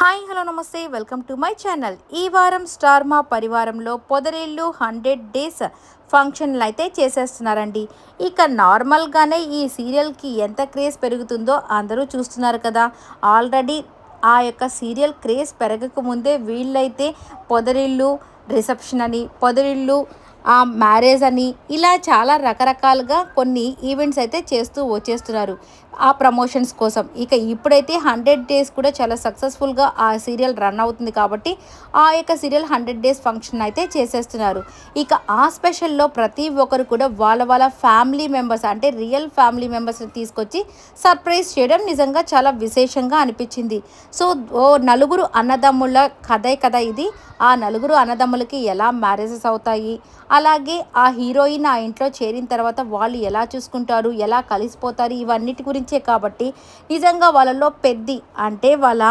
Hi hello నమస్తే welcome to my channel. ఈ వారం స్టార్ మా పరివారంలో పొదరిల్లు 100 డేస్ ఫంక్షన్లు అయితే చేసేస్తున్నారండి. ఇక నార్మల్గానే ఈ సీరియల్కి ఎంత క్రేజ్ పెరుగుతుందో అందరూ చూస్తున్నారు కదా. ఆల్రెడీ ఆ యొక్క సీరియల్ క్రేజ్ పెరగకముందే వీళ్ళైతే పొదరిల్లు రిసెప్షన్ అని, పొదరిల్లు మ్యారేజ్ అని, ఇలా చాలా రకరకాలుగా కొన్ని ఈవెంట్స్ అయితే చేస్తూ వచ్చేస్తున్నారు ఆ ప్రమోషన్స్ కోసం. ఇక ఇప్పుడైతే 100 డేస్ కూడా చాలా సక్సెస్ఫుల్గా ఆ సీరియల్ రన్ అవుతుంది కాబట్టి ఆ యొక్క సీరియల్ 100 డేస్ ఫంక్షన్ అయితే చేసేస్తున్నారు. ఇక ఆ స్పెషల్లో ప్రతి ఒక్కరు కూడా వాళ్ళ వాళ్ళ ఫ్యామిలీ మెంబర్స్, అంటే రియల్ ఫ్యామిలీ మెంబర్స్ని తీసుకొచ్చి సర్ప్రైజ్ చేయడం నిజంగా చాలా విశేషంగా అనిపించింది. సో నలుగురు అన్నదమ్ముల కథే కదా ఇది. ఆ నలుగురు అన్నదమ్ములకి ఎలా మ్యారేజెస్ అవుతాయి, అలాగే ఆ హీరోయిన్ ఆ ఇంట్లో చేరిన తర్వాత వాళ్ళు ఎలా చూసుకుంటారు, ఎలా కలిసిపోతారు, ఇవన్నిటి గురించే కాబట్టి నిజంగా వాళ్ళలో అంటే వాళ్ళ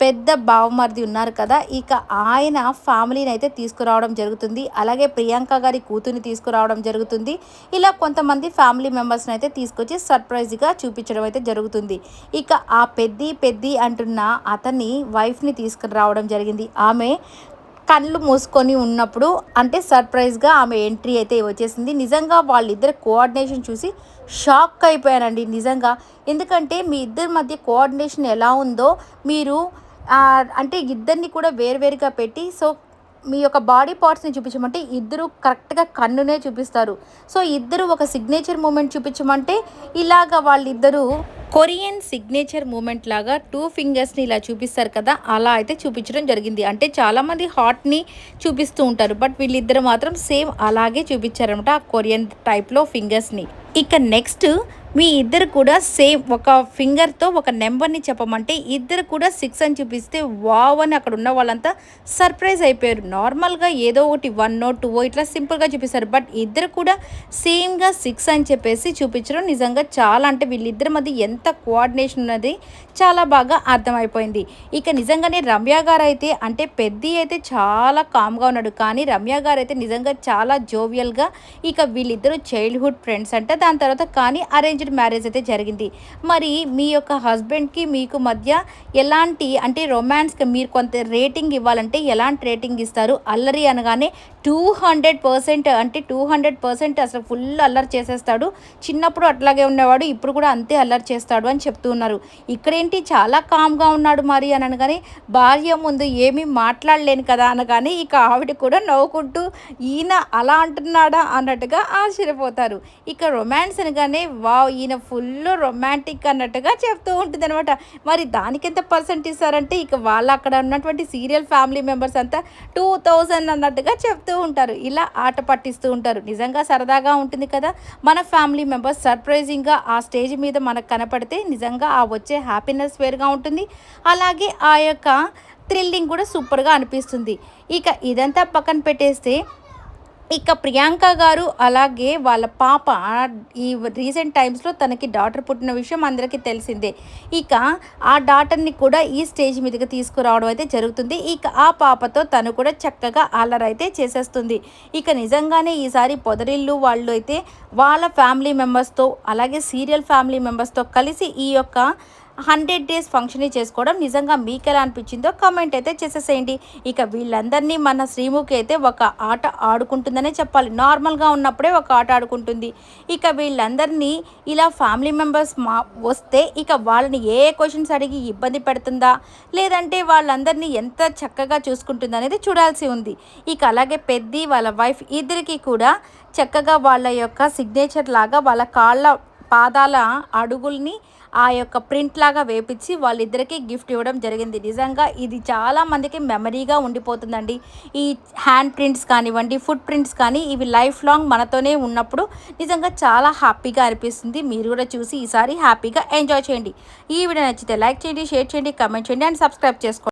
పెద్ద బావమరిది ఉన్నారు కదా, ఇక ఆయన ఫ్యామిలీని అయితే తీసుకురావడం జరుగుతుంది. అలాగే ప్రియాంక గారి కూతుర్ని తీసుకురావడం జరుగుతుంది. ఇలా కొంతమంది ఫ్యామిలీ మెంబర్స్ని అయితే తీసుకొచ్చి సర్ప్రైజ్గా చూపించడం అయితే జరుగుతుంది. ఇక ఆ పెద్ది అంటున్న అతన్ని వైఫ్ని తీసుకురావడం జరిగింది. ఆమె కళ్ళు మూసుకొని ఉన్నప్పుడు అంటే సర్ప్రైజ్గా ఆమె ఎంట్రీ అయితే వచ్చేసింది. నిజంగా వాళ్ళిద్దరు కోఆర్డినేషన్ చూసి షాక్ అయిపోయానండి నిజంగా. ఎందుకంటే మీ ఇద్దరి మధ్య కోఆర్డినేషన్ ఎలా ఉందో మీరు అంటే ఇద్దరిని కూడా వేరువేరుగా పెట్టి మీ యొక్క బాడీ పార్ట్స్ని చూపించమంటే ఇద్దరు కరెక్ట్గా కన్నునే చూపిస్తారు. సో ఇద్దరు ఒక సిగ్నేచర్ మూమెంట్ చూపించమంటే ఇలాగ వాళ్ళిద్దరూ కొరియన్ సిగ్నేచర్ మూమెంట్ లాగా 2 ఫింగర్స్ని ఇలా చూపిస్తారు కదా, అలా అయితే చూపించడం జరిగింది. అంటే చాలామంది హార్ట్ని చూపిస్తూ ఉంటారు, బట్ వీళ్ళిద్దరు మాత్రం సేమ్ అలాగే చూపించారనమాట ఆ కొరియన్ టైప్లో ఫింగర్స్ని. ఇక నెక్స్ట్ మీ ఇద్దరు కూడా సేమ్ ఒక ఫింగర్తో ఒక నెంబర్ని చెప్పమంటే ఇద్దరు కూడా 6 అని చూపిస్తే వావ్ అని అక్కడ ఉన్న వాళ్ళంతా సర్ప్రైజ్ అయిపోయారు. నార్మల్గా ఏదో ఒకటి 1 2 ఇట్లా సింపుల్గా చూపిస్తారు, బట్ ఇద్దరు కూడా సేమ్గా 6 అని చెప్పేసి చూపించడం నిజంగా చాలా, అంటే వీళ్ళిద్దరి మధ్య ఎంత కోఆర్డినేషన్ ఉన్నది చాలా బాగా అర్థమైపోయింది. ఇక నిజంగానే రమ్య గారు అయితే, అంటే పెద్ద అయితే చాలా కామ్గా ఉన్నాడు, కానీ రమ్య గారు అయితే నిజంగా చాలా జోవియల్గా. ఇక వీళ్ళిద్దరూ చైల్డ్హుడ్ ఫ్రెండ్స్ అంటే దాని తర్వాత కానీ అరేంజ్డ్ మ్యారేజ్ అయితే జరిగింది. మరి మీ యొక్క హస్బెండ్కి మీకు మధ్య ఎలాంటి, అంటే రొమాన్స్కి మీరు కొంత రేటింగ్ ఇవ్వాలంటే ఎలాంటి రేటింగ్ ఇస్తారు? అల్లరి అనగానే 200%, అంటే 200% అసలు ఫుల్ అల్లరి చేసేస్తాడు. చిన్నప్పుడు అట్లాగే ఉండేవాడు, ఇప్పుడు కూడా అంతే అల్లరి చేస్తాడు అని చెప్తూ ఉన్నారు. ఇక్కడేంటి చాలా కామ్గా ఉన్నాడు మరి అని అనగానే, భార్య ముందు ఏమీ మాట్లాడలేను కదా అనగానే ఇక ఆవిడ కూడా నవ్వుకుంటూ ఈయన అలా అంటున్నాడా అన్నట్టుగా ఆశ్చర్యపోతారు. ఇక రొమాన్స్ అనగానే వావ్ ఈయన ఫుల్ రొమాంటిక్ అన్నట్టుగా చెప్తూ ఉంటుంది అనమాట. మరి దానికి ఎంత పర్సెంట్ ఇస్తారంటే ఇక వాళ్ళు అక్కడ ఉన్నటువంటి సీరియల్ ఫ్యామిలీ మెంబర్స్ అంతా 2000 అన్నట్టుగా చెప్తూ ఉంటారు. ఇలా ఆట పట్టిస్తూ ఉంటారు. నిజంగా సరదాగా ఉంటుంది కదా. మన ఫ్యామిలీ మెంబర్స్ సర్ప్రైజింగ్గా ఆ స్టేజ్ మీద మనకు కనపడితే నిజంగా ఆ వచ్చే హ్యాపీనెస్ వేరుగా ఉంటుంది. అలాగే ఆ యొక్క థ్రిల్లింగ్ కూడా సూపర్గా అనిపిస్తుంది. ఇక ఇదంతా పక్కన పెట్టేస్తే ఇక ప్రియాంక గారు అలాగే వాళ్ళ పాప ఈ రీసెంట్ టైమ్స్లో తనకి డాటర్ పుట్టిన విషయం అందరికీ తెలిసిందే. ఇక ఆ డాటర్ని కూడా ఈ స్టేజ్ మీదకి తీసుకురావడం అయితే జరుగుతుంది. ఇక ఆ పాపతో తను కూడా చక్కగా అల్లరైతే చేసేస్తుంది. ఇక నిజంగానే ఈసారి పొదరిల్లు వాళ్ళు అయితే వాళ్ళ ఫ్యామిలీ మెంబర్స్తో అలాగే సీరియల్ ఫ్యామిలీ మెంబర్స్తో కలిసి ఈ యొక్క 100 డేస్ ఫంక్షన్ చేసుకోవడం నిజంగా మీకు ఎలా అనిపించిందో కామెంట్ అయితే చేసేసేయండి. ఇక వీళ్ళందరినీ మన శ్రీముఖి అయితే ఒక ఆట ఆడుకుంటుందనే చెప్పాలి. నార్మల్గా ఉన్నప్పుడే ఒక ఆట ఆడుకుంటుంది. ఇక వీళ్ళందరినీ ఇలా ఫ్యామిలీ మెంబర్స్ వస్తే ఇక వాళ్ళని ఏ క్వశ్చన్స్ అడిగి ఇబ్బంది పెడుతుందా, లేదంటే వాళ్ళందరినీ ఎంత చక్కగా చూసుకుంటుందా అనేది చూడాల్సి ఉంది. ఇక అలాగే పెద్ద వాళ్ళ వైఫ్ ఇద్దరికి కూడా చక్కగా వాళ్ళ యొక్క సిగ్నేచర్ లాగా వాళ్ళ కాళ్ళ పాదాల అడుగుల్ని ఆ యొక్క ప్రింట్ లాగా వేపించి వాళ్ళిద్దరికీ గిఫ్ట్ ఇవ్వడం జరిగింది. నిజంగా ఇది చాలామందికి మెమరీగా ఉండిపోతుందండి. ఈ హ్యాండ్ ప్రింట్స్ కానివ్వండి, ఫుట్ ప్రింట్స్ కానీ ఇవి లైఫ్ లాంగ్ మనతోనే ఉన్నప్పుడు నిజంగా చాలా హ్యాపీగా అనిపిస్తుంది. మీరు కూడా చూసి ఈసారి హ్యాపీగా ఎంజాయ్ చేయండి. ఈ వీడియో నచ్చితే లైక్ చేయండి, షేర్ చేయండి, కామెంట్ చేయండి అండ్ సబ్స్క్రైబ్ చేసుకోండి.